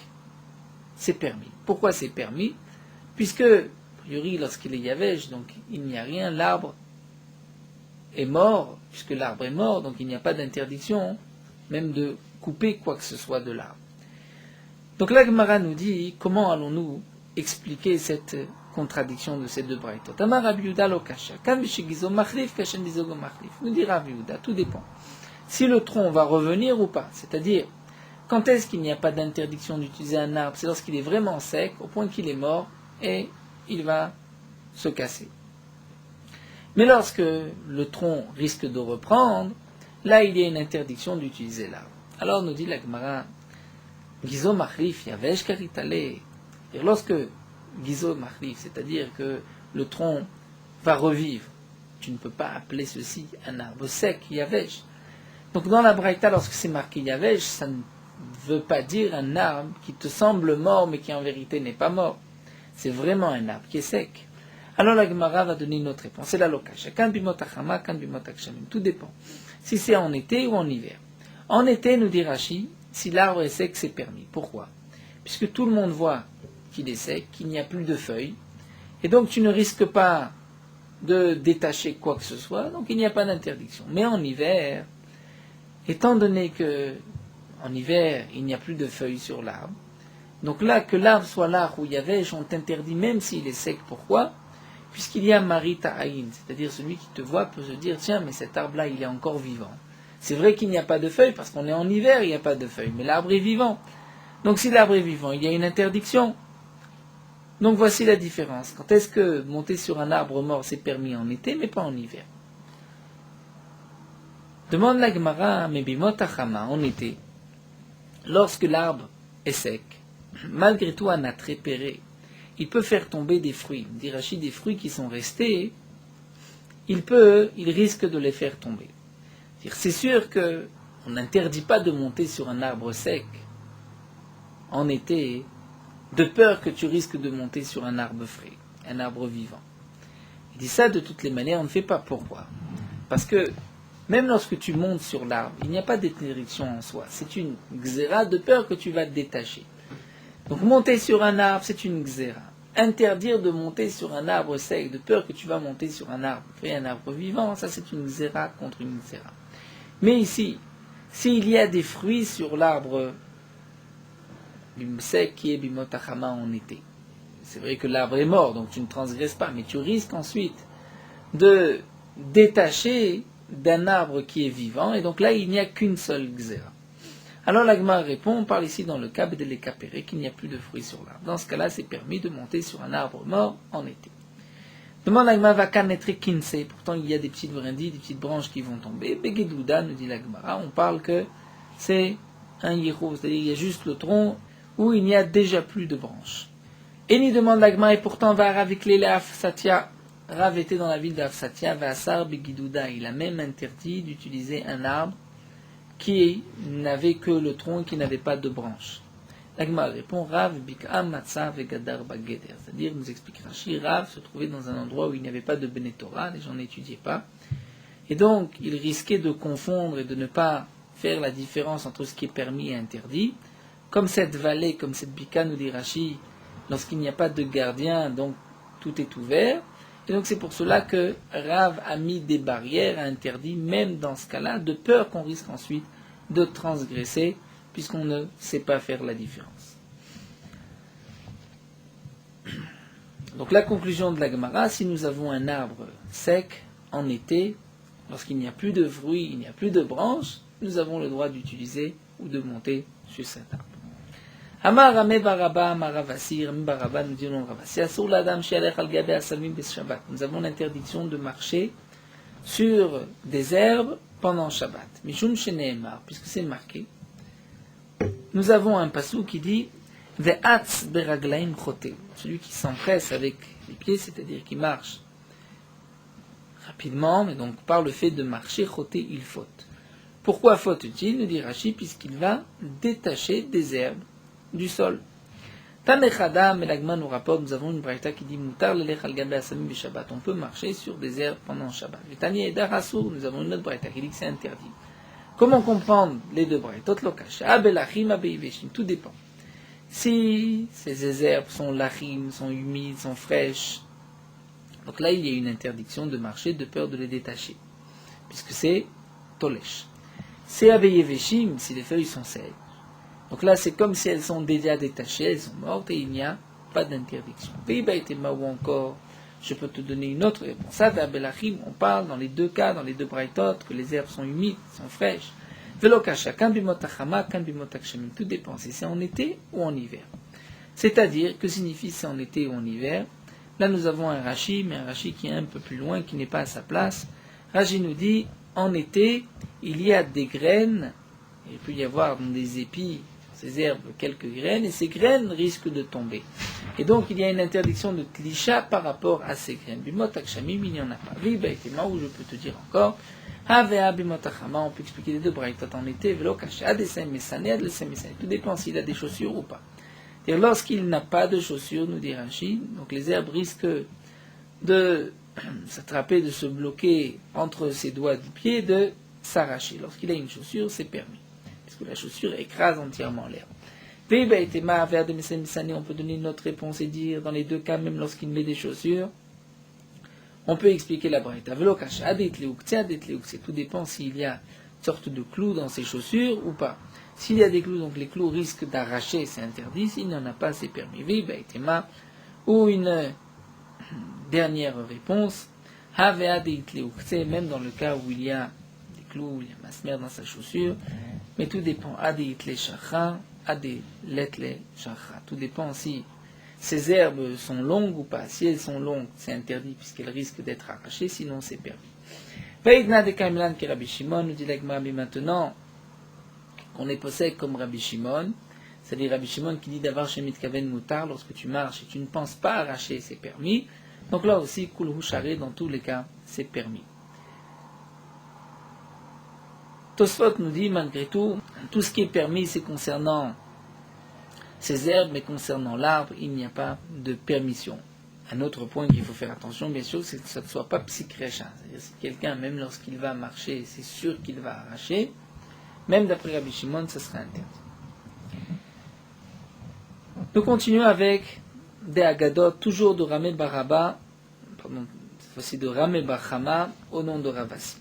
c'est permis. Pourquoi c'est permis? Puisque, a priori, lorsqu'il est yavesh, donc il n'y a rien, l'arbre est mort, puisque l'arbre est mort, donc il n'y a pas d'interdiction, même de couper quoi que ce soit de l'arbre. Donc la Gemara nous dit, comment allons-nous expliquer cette contradiction de ces deux braïtot? Amar Rabbi Yehuda lo kasha, kam mishigizo machlif, kashen bizogo machlif. Nous dit Rabbi Yehuda, tout dépend. Si le tronc va revenir ou pas, c'est-à-dire, quand est-ce qu'il n'y a pas d'interdiction d'utiliser un arbre? C'est lorsqu'il est vraiment sec, au point qu'il est mort, et il va se casser. Mais lorsque le tronc risque de reprendre, là il y a une interdiction d'utiliser l'arbre. Alors nous dit la Gemara, Gizo Machlif, Yavesh Karitale. Et lorsque Gizo Machlif, c'est-à-dire que le tronc va revivre, tu ne peux pas appeler ceci un arbre sec, Yavesh. Donc dans la Braïta, lorsque c'est marqué Yavesh, ça ne veut pas dire un arbre qui te semble mort mais qui en vérité n'est pas mort. C'est vraiment un arbre qui est sec. Alors la Gemara va donner une autre réponse. C'est la lokash. Tout dépend. Si c'est en été ou en hiver. En été, nous dit Rashi, si l'arbre est sec, c'est permis. Pourquoi? Puisque tout le monde voit qu'il est sec, qu'il n'y a plus de feuilles, et donc tu ne risques pas de détacher quoi que ce soit, donc il n'y a pas d'interdiction. Mais en hiver, étant donné que en hiver, il n'y a plus de feuilles sur l'arbre, donc là, que l'arbre soit l'arbre où il y avait, on t'interdit même s'il est sec. Pourquoi? Puisqu'il y a Marita Aïn, c'est-à-dire celui qui te voit peut se dire, tiens, mais cet arbre-là, il est encore vivant. C'est vrai qu'il n'y a pas de feuilles, parce qu'on est en hiver, il n'y a pas de feuilles, mais l'arbre est vivant. Donc si l'arbre est vivant, il y a une interdiction. Donc voici la différence. Quand est-ce que monter sur un arbre mort, c'est permis en été, mais pas en hiver? Demande la Gemara, mais bimot achama, en été, lorsque l'arbre est sec, malgré tout un attrait péré, il peut faire tomber des fruits. Dit Rachid, des fruits qui sont restés, il risque de les faire tomber. C'est sûr qu'on n'interdit pas de monter sur un arbre sec en été, de peur que tu risques de monter sur un arbre frais, un arbre vivant. Il dit ça de toutes les manières, on ne fait pas. Pourquoi? Parce que même lorsque tu montes sur l'arbre, il n'y a pas d'interdiction en soi. C'est une xéra de peur que tu vas te détacher. Donc monter sur un arbre, c'est une xéra. Interdire de monter sur un arbre sec, de peur que tu vas monter sur un arbre frais, un arbre vivant, ça c'est une xéra contre une xéra. Mais ici, s'il y a des fruits sur l'arbre sec qui est bimotachama en été, c'est vrai que l'arbre est mort, donc tu ne transgresses pas, mais tu risques ensuite de détacher d'un arbre qui est vivant, et donc là il n'y a qu'une seule xéra. Alors la Gemara répond, on parle ici dans le cas de l'écapéré qu'il n'y a plus de fruits sur l'arbre. Dans ce cas-là, c'est permis de monter sur un arbre mort en été. Demande la Gemara, va connaître kinse, pourtant il y a des petites brindilles, des petites branches qui vont tomber. Begedouda, nous dit la Gemara, on parle que c'est un yiro, c'est-à-dire il y a juste le tronc où il n'y a déjà plus de branches. Et il demande la Gemara, et pourtant va avec les Afsatia, Rav était dans la ville d'Afsatia, va Asar Begedouda, il a même interdit d'utiliser un arbre qui n'avait que le tronc et qui n'avait pas de branches. La Gemara répond, Rav bik'am matza vegadar bageder. C'est-à-dire, nous explique Rashi, Rav se trouvait dans un endroit où il n'y avait pas de Benetora, les gens n'étudiaient pas. Et donc, il risquait de confondre et de ne pas faire la différence entre ce qui est permis et interdit. Comme cette vallée, comme cette bika, nous dit Rashi, lorsqu'il n'y a pas de gardien, donc tout est ouvert. Et donc c'est pour cela que Rav a mis des barrières, a interdit, même dans ce cas-là, de peur qu'on risque ensuite de transgresser, puisqu'on ne sait pas faire la différence. Donc la conclusion de la Gemara, si nous avons un arbre sec en été, lorsqu'il n'y a plus de fruits, il n'y a plus de branches, nous avons le droit d'utiliser ou de monter sur cet arbre. Amar Rame Baraba, Amar Ravasi, Rame Baraba, nous disons Ravasi, Asur l'Adam Shealech al Gabe Asalmim Bes Shabbat. Nous avons l'interdiction de marcher sur des herbes pendant Shabbat. Mishum Sheneemar, puisque c'est marqué. Nous avons un passou qui dit Ve'atz beraglaim chote, celui qui s'empresse avec les pieds, c'est-à-dire qui marche rapidement, mais donc par le fait de marcher chote, il faute. Pourquoi faute-t-il, nous dit Rashi, puisqu'il va détacher des herbes du sol. Tanechada, Melagman nous rapporte, nous avons une braïta qui dit Mutar lelech al gabe asamim be Shabbat. On peut marcher sur des herbes pendant Shabbat. Tanya et Darasur, nous avons une autre braïta qui dit que c'est interdit. Comment comprendre les deux braïtot lokash? Abelachim, abeiveshim, tout dépend. Si ces herbes sont lachim, sont humides, sont fraîches, donc là il y a une interdiction de marcher de peur de les détacher, puisque c'est tolesh. C'est abeiveshim, si les feuilles sont sèches. Donc là, c'est comme si elles sont déjà détachées, elles sont mortes et il n'y a pas d'interdiction. Ou encore, je peux te donner une autre réponse. Ça, d'Abelachim, on parle dans les deux cas, dans les deux braïtot, que les herbes sont humides, sont fraîches. Velokasha, kan bimotachama, kan bimotakshamim. Tout dépend si c'est en été ou en hiver. C'est-à-dire, que signifie c'est en été ou en hiver? Là, nous avons un Rashi, mais un Rashi qui est un peu plus loin, qui n'est pas à sa place. Rashi nous dit, en été, il y a des graines, il peut y avoir des épis, ces herbes quelques graines, et ces graines risquent de tomber. Et donc il y a une interdiction de tlisha par rapport à ces graines. Bimot akshamim, il n'y en a pas. Vi baitema, où je peux te dire encore, havea bimot achama, on peut expliquer les deux braïtot en été, velo kaché, adesem mesane, adesem mesane. Tout dépend s'il a des chaussures ou pas. Et lorsqu'il n'a pas de chaussures, nous dit Rashi, donc les herbes risquent de s'attraper, de se bloquer entre ses doigts du pied, de s'arracher. Lorsqu'il a une chaussure, c'est permis, puisque la chaussure écrase entièrement l'herbe. On peut donner une autre réponse et dire, dans les deux cas, même lorsqu'il met des chaussures, on peut expliquer la braïta. Tout dépend s'il y a une sorte de clou dans ses chaussures ou pas. S'il y a des clous, donc les clous risquent d'arracher, c'est interdit. S'il n'y en a pas, c'est permis. Ou une dernière réponse, même dans le cas où il y a des clous, où il y a masmer dans sa chaussure, mais tout dépend. Tout dépend si ces herbes sont longues ou pas. Si elles sont longues, c'est interdit puisqu'elles risquent d'être arrachées, sinon c'est permis. Nous dit l'Agma, mais maintenant qu'on est possède comme Rabbi Shimon, c'est-à-dire Rabbi Shimon qui dit d'avoir chez Mitkaven Moutar, lorsque tu marches et tu ne penses pas arracher, c'est permis. Donc là aussi, Kul Hushare, dans tous les cas, c'est permis. Tosfot nous dit, malgré tout ce qui est permis, c'est concernant ces herbes, mais concernant l'arbre, il n'y a pas de permission. Un autre point qu'il faut faire attention, bien sûr, c'est que ça ne soit pas psychrécha. C'est-à-dire si quelqu'un, même lorsqu'il va marcher, c'est sûr qu'il va arracher, même d'après Rabbi Shimon, ça sera interdit. Nous continuons avec des Agadot, toujours de Ramé Baraba, cette fois-ci de Ramé Bachama, au nom de Ravasi.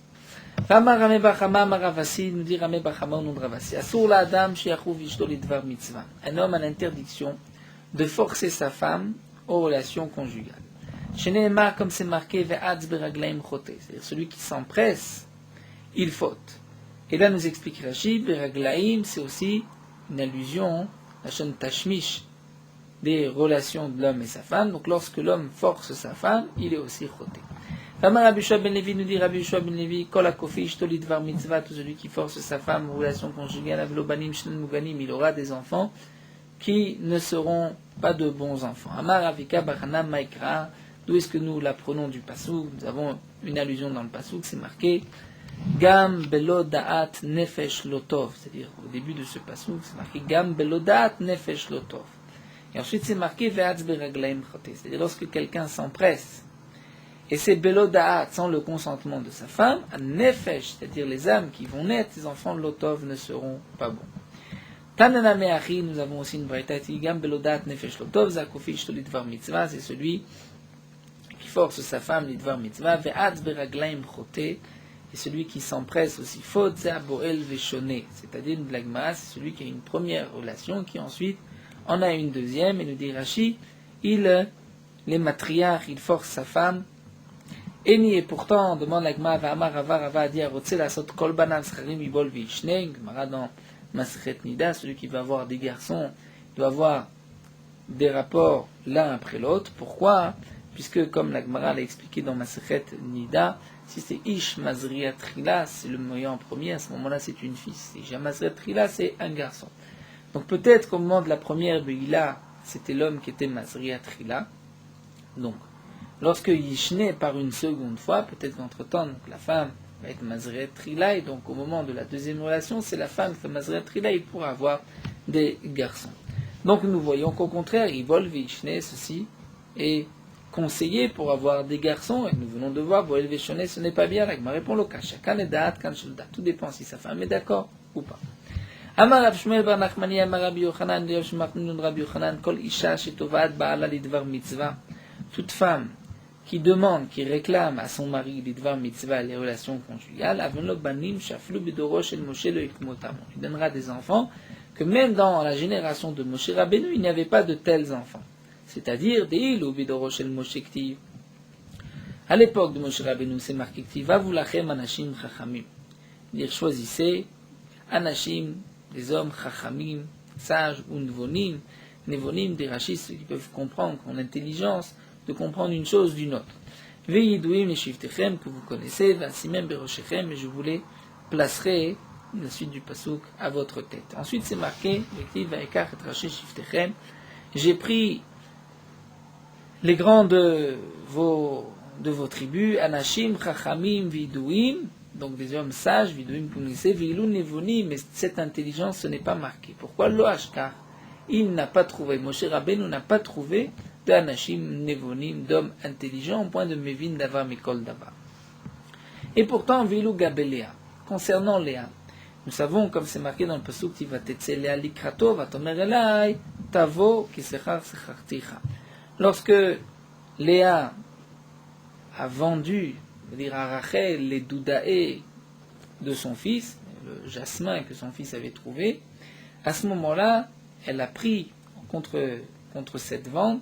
Fama Ramé Bachama, Maravasi, nous dit Ramé Bachama au nom de Ravasi. Asur la Adam, Shiachou Vishto Lidvar Mitzvah. Un homme a l'interdiction de forcer sa femme aux relations conjugales. Chez Nehemar, comme c'est marqué, Ve'adz Beraglaim Chote, c'est-à-dire celui qui s'empresse, il faute. Et là nous explique Rashi, Beraglaim, c'est aussi une allusion, la chaîne Tashmish, des relations de l'homme et sa femme. Donc lorsque l'homme force sa femme, il est aussi choté. Fama Rabbi Yoshua ben Levi, nous dit Rabbi Yoshua ben Levi, Kol HaKofi Ishto Lidvar Mitzvah, tout celui qui force sa femme aux relations conjugales, Avlo Banim Shnen Muganim, il aura des enfants qui ne seront pas de bons enfants. Amar Avika Bachanam Maikra, d'où est-ce que nous l'apprenons du Passouk? Nous avons une allusion dans le Passouk, c'est marqué Gam Belo Da'at Nefesh Lotov, c'est-à-dire au début de ce Passouk, c'est marqué Gam Belo Da'at Nefesh Lotov. Et ensuite c'est marqué Ve'atz Beraglaim Chote, c'est-à-dire lorsque quelqu'un s'empresse, et c'est Belo Da'at, sans le consentement de sa femme, Nefesh, c'est-à-dire les âmes qui vont naître, les enfants de Lotov ne seront pas bons. Tanana Me'achi, nous avons aussi une braïta, Gam Belo Da'at Nefesh Lotov, Zakofi Shto Lidvar Mitzvah, c'est celui qui force sa femme Lidvar Mitzvah, Ve'atz Beraglaim Chote, et celui qui s'empresse aussi, Fod Zeh Boel Veshone, c'est-à-dire une blagma, c'est celui qui a une première relation, qui ensuite en a une deuxième, et nous dit Rashi, les matriarches, il force sa femme, et pourtant, demande l'agma, Va'amar Rava, Rava a dit, Arotse Lasot Kol Banav Scharim Ibol Vishne, Gemara dans Masechet Nida, celui qui va avoir des garçons, doit avoir des rapports l'un après l'autre. Pourquoi? Puisque, comme la Gemara l'a expliqué dans Masechet Nida, si c'est Ish Mazriat Trila, c'est le moyen en premier, à ce moment-là c'est une fille. Si Ish Mazriat Trila, c'est un garçon. Donc peut-être qu'au moment de la première Beila, c'était l'homme qui était Mazriat Trila. Donc, lorsque Yishne par une seconde fois, peut-être qu'entre-temps, donc, la femme va être Mazriat Trila, et donc au moment de la deuxième relation, c'est la femme qui fait Mazriat Trila, il pourra avoir des garçons. Donc nous voyons qu'au contraire, Yibol Vishne, ceci est conseillé pour avoir des garçons, et nous venons de voir, Boel Vishne, ce n'est pas bien, la Gemara répond Loka, chacun est da'at, kan shulda, tout dépend si sa femme est d'accord ou pas. Amar Rav Shmuel bar Nachmani, Amar Rabbi Yochanan, Rabbi Yochanan, Kol Isha Shetovad Ba'ala Lidvar Mitzvah, toute femme qui demande, qui réclame à son mari Lidvar Mitzvah les relations conjugales, Avenlo Banim Shaflu Bidorosh El Moshe Le Ikmotam, il donnera des enfants que même dans la génération de Moshe Rabbeinu, il n'y avait pas de tels enfants. C'est-à-dire des Ilu Bidorosh El Moshe Ktiv. À l'époque de Moshe Rabbeinu, c'est marqué Ktiv, Vavulachem Anashim Chachamim. Dire choisissez Anashim, des hommes Chachamim, sages ou Nvonim, Nevonim, des rachistes qui peuvent comprendre, qui ont l'intelligence de comprendre une chose d'une autre. Ve'yidouim les shiftechem que vous connaissez, Vasimem Beroshechem, et je vous les placerai la suite du pasouk, à votre tête. Ensuite, c'est marqué, j'ai pris les grands de vos tribus, Anashim, Chachamim, Vidouim, donc des hommes sages, Vidouim, Punissé, Vilou, Nevoni, mais cette intelligence, ce n'est pas marqué. Pourquoi Loashkar? Il n'a pas trouvé, Moshe Rabbeinu n'a pas trouvé d'Anashim, Nevonim, d'hommes intelligents, au point de Mevin Davar, Mikol Davar. Et pourtant, Vilou Gabeléa, concernant Léa, nous savons, comme c'est marqué dans le pasuk, qui va t'etze Léa likrato, va tomer elai, tavo, kisechar secharticha. Lorsque Léa a vendu, c'est-à-dire à Rachel, les doudaé de son fils, le jasmin que son fils avait trouvé, à ce moment-là, elle a pris contre cette vente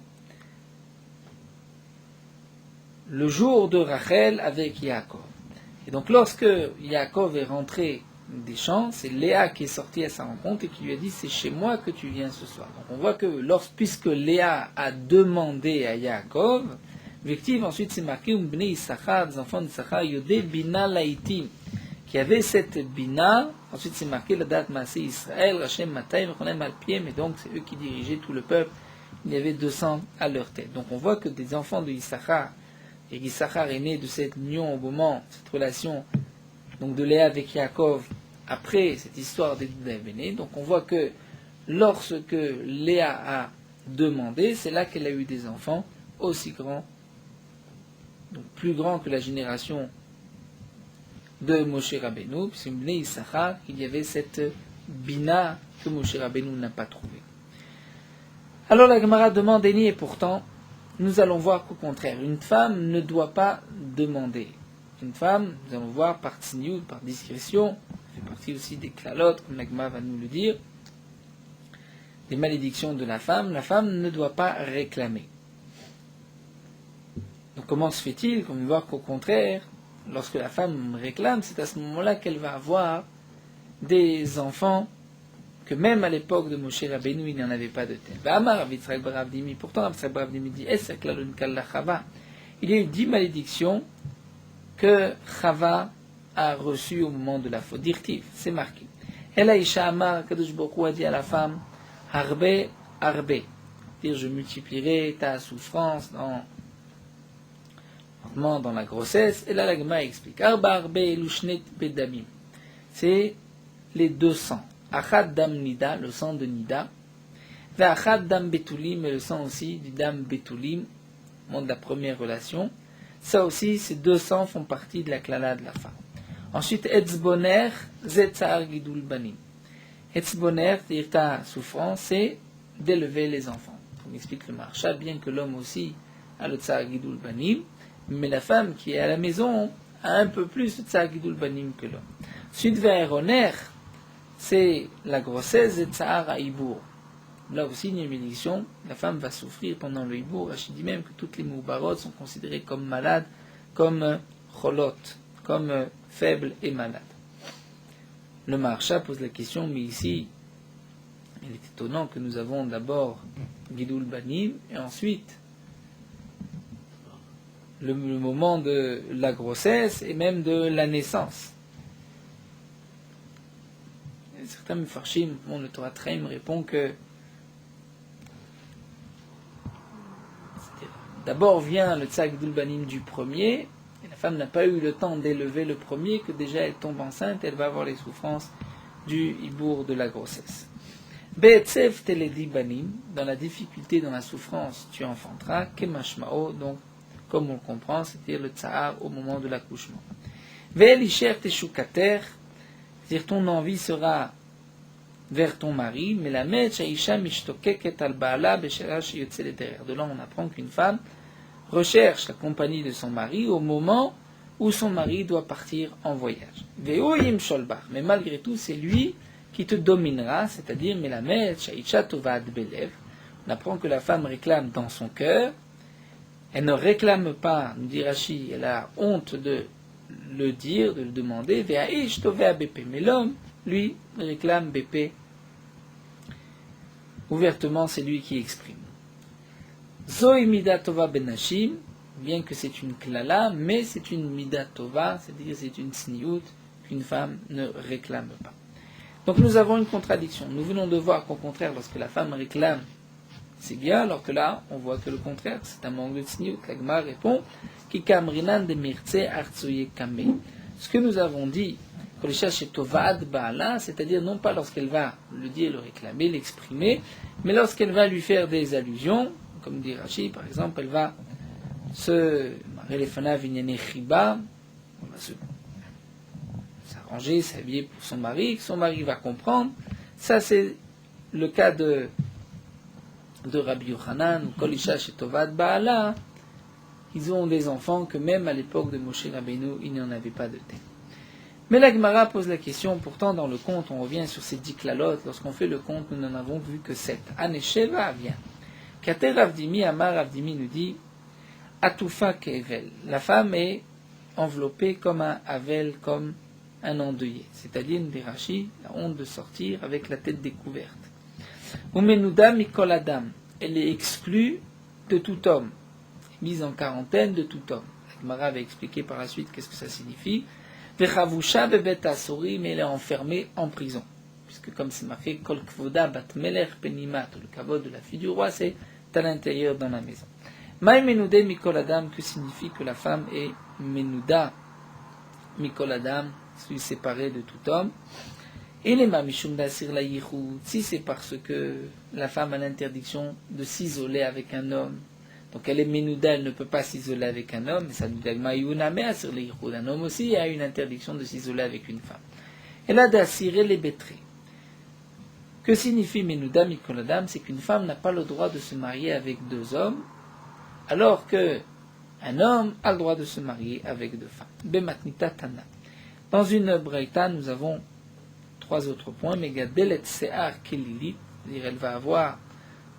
le jour de Rachel avec Yaakov. Et donc lorsque Yaakov est rentré des champs, c'est Léa qui est sortie à sa rencontre et qui lui a dit, c'est chez moi que tu viens ce soir. Donc on voit que puisque Léa a demandé à Yaakov, effectivement, ensuite c'est marqué, des enfants d'Issachar, Yodé Bina Laïtim, qui avait cette Bina, ensuite c'est marqué la date Maasé Israël, Rachem Matay, Mechonem Alpiem, et donc c'est eux qui dirigeaient tout le peuple, il y avait 200 à leur tête. Donc on voit que des enfants de Issachar, et Issachar est né de cette union au moment, cette relation donc de Léa avec Yaakov, après cette histoire des Doudaï, donc on voit que lorsque Léa a demandé, c'est là qu'elle a eu des enfants aussi grands, donc plus grands que la génération de Moshe Rabbeinu, puisque Bnei Issachar, il y avait cette Bina que Moshe Rabbeinu n'a pas trouvée. Alors la Gemara demande, et pourtant, nous allons voir qu'au contraire, une femme ne doit pas demander. Une femme, nous allons voir par tsniout, par discrétion, ça fait partie aussi des klalotes, comme la Gemara va nous le dire, des malédictions de la femme ne doit pas réclamer. Donc comment se fait-il qu'on va voir qu'au contraire, lorsque la femme réclame, c'est à ce moment-là qu'elle va avoir des enfants que même à l'époque de Moshe Rabbeinu, il n'y en avait pas de tel. Pourtant, Rav Yitzhak bar Avdimi dit, il y a eu 10 malédictions que Chava a reçues au moment de la faute. Dirtiv, c'est marqué. Elle a Isha Amar, Kadosh Baruch Hu a dit à la femme, Harbe, Harbe. Dire, je multiplierai ta souffrance dans la grossesse. Et là, la Gemara explique. Arba, Harbe, Lushnet, Bedamim. C'est les 200. Achad dam nida, le sang de nida. Ve achad dam betulim, et le sang aussi du dam betulim, au moment de la première relation. Ça aussi, ces 200 font partie de la klala de la femme. Ensuite, etzboner, zetzar gidul banim. Etzboner, c'est-à-dire ta souffrance, c'est d'élever les enfants. Comme explique le Maharsha, bien que l'homme aussi a le tsar gidul banim, mais la femme qui est à la maison a un peu plus de tsar gidul banim que l'homme. Ensuite, ve'eroner, c'est la grossesse et tsar à Ibour. Là aussi, il y a une bénédiction. La femme va souffrir pendant le Ibour. Rachid dit même que toutes les moubarot sont considérées comme malades, comme cholot, comme faibles et malades. Le Maharsha pose la question, mais ici, il est étonnant que nous avons d'abord Gidul Banim et ensuite le moment de la grossesse et même de la naissance. Certains Mefarshim, le Torah Traim répond que d'abord vient le Tzak Dulbanim du premier, et la femme n'a pas eu le temps d'élever le premier, que déjà elle tombe enceinte, elle va avoir les souffrances du hibour de la grossesse. Be'etzev teledi banim, dans la difficulté, dans la souffrance, tu enfanteras, kemashmao, donc comme on le comprend, c'est-à-dire le tsahar au moment de l'accouchement. Ve'elisher teshukater, c'est-à-dire ton envie sera vers ton mari, mais la mèche aisha mishtokeket al baala beshera sheyotze lederer. De là, on apprend qu'une femme recherche la compagnie de son mari au moment où son mari doit partir en voyage. Ve'oyim sholbar, mais malgré tout, c'est lui qui te dominera, c'est-à-dire, mais la mèche aisha tovad belev. On apprend que la femme réclame dans son cœur, elle ne réclame pas, nous dit Rashi, elle a honte de le dire, de le demander, ve'aish tovea bépé, mais l'homme, lui, réclame bépé. Ouvertement, c'est lui qui exprime. Zoï mida tova benashim, bien que c'est une klala, mais c'est une mida tova, c'est-à-dire c'est une sniout qu'une femme ne réclame pas. Donc nous avons une contradiction. Nous venons de voir qu'au contraire, lorsque la femme réclame, c'est bien, alors que là, on voit que le contraire, c'est un manque de tsniout. La Gemara répond, Ki kamrinan de mirtse artsoye kame. Ce que nous avons dit, c'est-à-dire non pas lorsqu'elle va le dire, le réclamer, l'exprimer, mais lorsqu'elle va lui faire des allusions, comme dit Rashi, par exemple, elle va se s'arranger, s'habiller pour son mari, que son mari va comprendre. Ça, c'est le cas de Rabbi Yochanan, ou Kol Isha Shetovad Ba'ala. Ils ont des enfants que même à l'époque de Moshe Rabbeinu, il n'y en avait pas de tel. Mais la Gemara pose la question, pourtant dans le conte, on revient sur ces 10 klalotes, lorsqu'on fait le conte, nous n'en avons vu que 7. Anesheva vient. Kater Ravdimi, Amar Ravdimi nous dit, Atufa kevel. La femme est enveloppée comme un avel, comme un endeuillé. C'est-à-dire une dérachi, la honte de sortir avec la tête découverte. Umenuda mikol adam. Elle est exclue de tout homme. Mise en quarantaine de tout homme. La Gemara va expliquer par la suite qu'est-ce que ça signifie. Vechavusha bebet asori, mais elle est enfermée en prison. Puisque comme c'est marqué, kol kvoda bat meler penimat, le kavod de la fille du roi, c'est à l'intérieur dans la maison. Maï menoude mikol adam, que signifie que la femme est menouda mikol adam, celui séparé de tout homme. Et les mamishum dasir la yichud, si c'est parce que la femme a l'interdiction de s'isoler avec un homme, donc elle est menouda, elle ne peut pas s'isoler avec un homme, mais ça nous dit sur les yichud. Un homme aussi a une interdiction de s'isoler avec une femme. Elle a d'assirer les bétrés. Que signifie menouda mikol adam? C'est qu'une femme n'a pas le droit de se marier avec 2 hommes, alors que un homme a le droit de se marier avec 2 femmes. Bematnita tana. Dans une braïta, nous avons 3 autres points. Megadelet se'ar kelilit, c'est-à-dire elle va avoir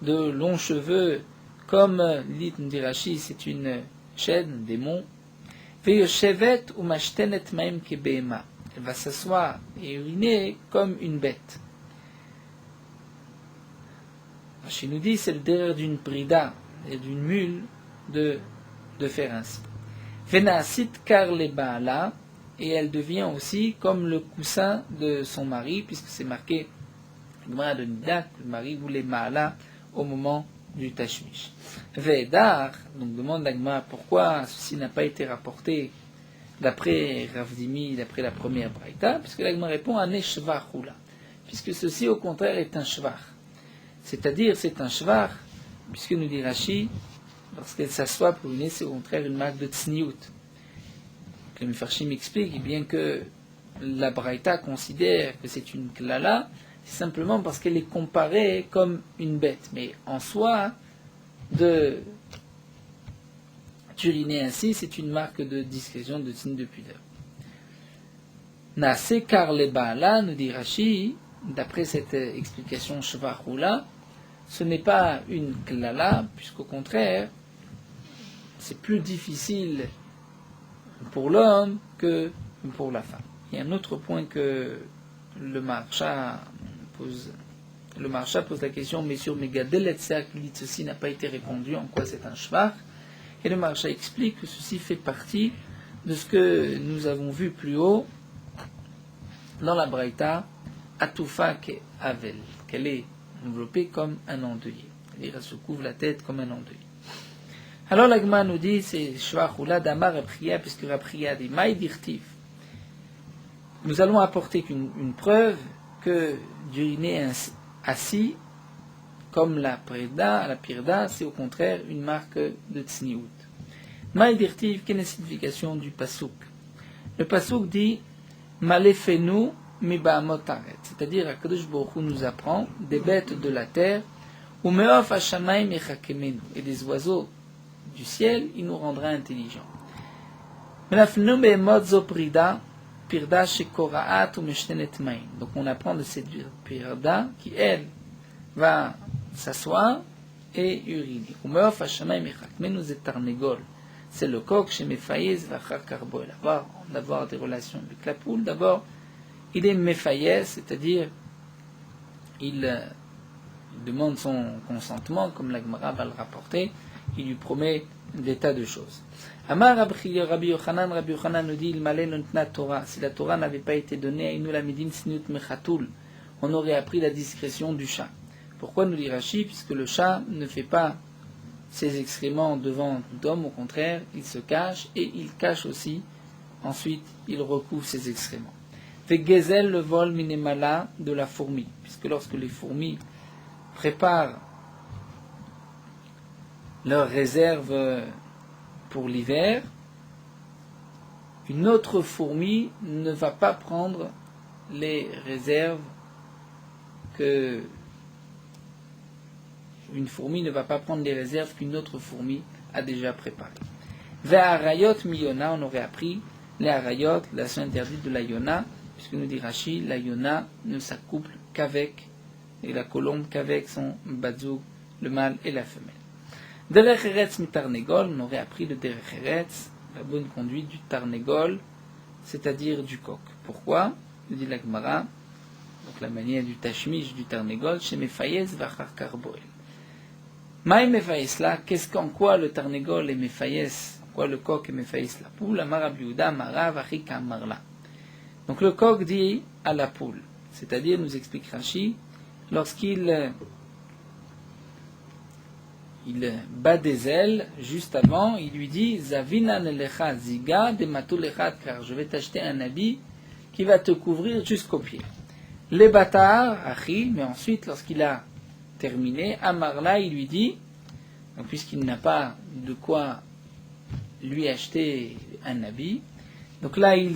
de longs cheveux, comme Lilith nous dit Rashi, c'est une chaîne, un démon. Veyoshevet ou mashtenet maim kebehema. Elle va s'asseoir et uriner comme une bête. Rashi nous dit, c'est le derrière d'une brida et d'une mule de faire ainsi. Venasit kar le baala, et elle devient aussi comme le coussin de son mari, puisque c'est marqué de Nida, que le mari voulait maala au moment du tashmish. Vedar, donc demande l'agma pourquoi ceci n'a pas été rapporté d'après Ravdimi, d'après la première braïta, puisque l'agma répond à neshvachula, puisque ceci au contraire est un shvach. C'est-à-dire c'est un shvach, puisque nous dit Rashi, lorsqu'elle s'assoit pour uriner, c'est au contraire une marque de tsniout. Le Mefarshim explique, bien que la Braïta considère que c'est une klala, c'est simplement parce qu'elle est comparée comme une bête. Mais en soi, d'uriner ainsi, c'est une marque de discrétion, de signe de pudeur. Nase kar le baala, nous dit Rashi, d'après cette explication shvachula, ce n'est pas une klala, puisqu'au contraire, c'est plus difficile pour l'homme que pour la femme. Il y a un autre point que le Maharsha pose la question, mais sur Megadelet Seaklit, ceci n'a pas été répondu, en quoi c'est un shvach. Et le Maharsha explique que ceci fait partie de ce que nous avons vu plus haut dans la Braïta, Atufa ke Avel, qu'elle est enveloppée comme un endeuillé. C'est-à-dire, elle se couvre la tête comme un endeuillé. Alors l'agma nous dit, c'est Shvachula Damar Rapriya, puisque Rapriya dit Maï Dirtiv. Nous allons apporter une preuve que d'uriner assis, comme la pirda, c'est au contraire une marque de tsniout. Maï Dirtiv, quelle est la signification du pasouk? Le pasouk dit Malefenu Miba'amotaret, c'est-à-dire Akadosh Baruch Hu nous apprend des bêtes de la terre, ou Meof Hashamayim Echakemenu, et des oiseaux du ciel, il nous rendra intelligents. Donc on apprend de cette pirda qui, elle, va s'asseoir et uriner. C'est le coq chez Mefaïz, d'avoir des relations avec la poule. D'abord, il est Mefaïz, c'est-à-dire il demande son consentement, comme la Gemara va le rapporter. il lui promet des tas de choses. Amar Rabbi Yochanan nous dit, il malé notna Torah. Si la Torah n'avait pas été donnée, Ainu la midin sinut mechatul, on aurait appris la discrétion du chat. Pourquoi nous dit Rashi? Puisque le chat ne fait pas ses excréments devant tout homme, au contraire, il se cache et il cache aussi, ensuite il recouvre ses excréments. Fait gezel le vol minemala de la fourmi, puisque lorsque les fourmis préparent leurs réserves pour l'hiver, une autre fourmi ne va pas prendre les réserves une fourmi ne va pas prendre les réserves qu'une autre fourmi a déjà préparées. Vers Arayot mi-yona, on aurait appris les Arayot, l'action interdite de la Yona, puisque nous dit Rashi, la Yona ne s'accouple qu'avec, et la colombe qu'avec son bazouk, le mâle et la femelle. Derech Eretz mi-tarnegol, on aurait appris le Derech Eretz, la bonne conduite du tarnegol, c'est-à-dire du coq. Pourquoi? Nous dit la Gemara, donc la manière du tashmish du tarnegol, chez Mefayez vachar karboel. Maï Mefayez là, qu'en quoi le tarnegol est Mefayez, en quoi le coq est Mefayez la poule, Amar Rabbi Yehuda, Mara vachik amarla. Donc le coq dit à la poule, c'est-à-dire, nous explique Rashi, lorsqu'il bat des ailes, juste avant, il lui dit Zavina nelecha ziga de matulecha, car je vais t'acheter un habit qui va te couvrir jusqu'aux pieds. Les bâtards, achi, mais ensuite, lorsqu'il a terminé, Amarla, il lui dit, donc, puisqu'il n'a pas de quoi lui acheter un habit, donc là, il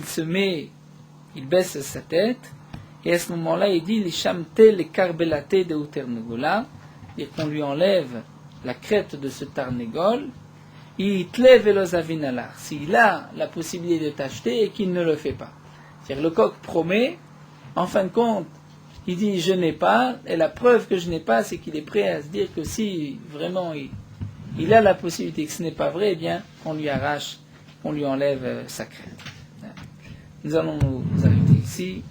baisse sa tête, et à ce moment-là, il dit Lishamte le karbelate de uternegola, et qu'on lui enlève la crête de ce tarnégol, s'il a la possibilité de t'acheter et qu'il ne le fait pas. C'est-à-dire le coq promet, en fin de compte, il dit je n'ai pas, et la preuve que je n'ai pas, c'est qu'il est prêt à se dire que si vraiment il a la possibilité que ce n'est pas vrai, eh bien qu'on lui arrache, qu'on lui enlève sa crête. Nous allons nous arrêter ici.